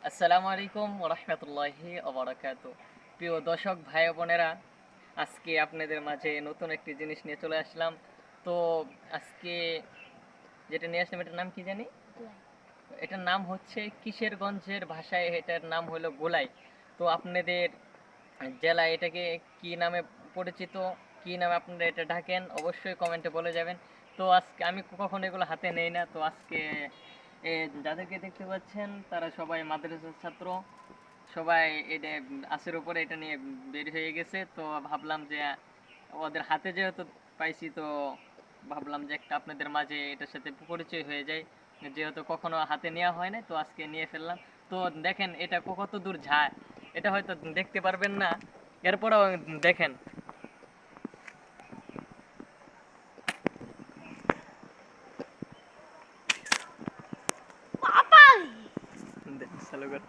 আসসালামু আলাইকুম রহমতুল্লাহি ওবারাকাতু। প্রিয় দর্শক ভাই বোনেরা, আজকে আপনাদের মাঝে নতুন একটি জিনিস নিয়ে চলে আসলাম। তো আজকে যেটা নিয়ে আসলাম এটার নাম কি জানি? এটার নাম হচ্ছে কিশোরগঞ্জের ভাষায় এটার নাম হলো গোলাই। তো আপনাদের জেলায় এটাকে কি নামে পরিচিত, কি নামে আপনারা এটা ডাকেন অবশ্যই কমেন্টে বলে যাবেন। তো আজকে আমি কখনো এগুলো হাতে নেই না, তো আজকে যাদেরকে দেখতে পাচ্ছেন তারা সবাই মাদ্রাসার ছাত্র। সবাই এটা আশের উপরে এটা নিয়ে বের হয়ে গেছে, তো ভাবলাম যে ওদের হাতে যেহেতু পাইছি, তো ভাবলাম যে একটা আপনাদের মাঝে এটার সাথে পরিচয় হয়ে যায়, যেহেতু কখনো হাতে নেওয়া হয় না, তো আজকে নিয়ে ফেললাম। তো দেখেন এটা কত দূর যায়, এটা হয়তো দেখতে পারবেন না, এরপরেও দেখেন। চালু কর।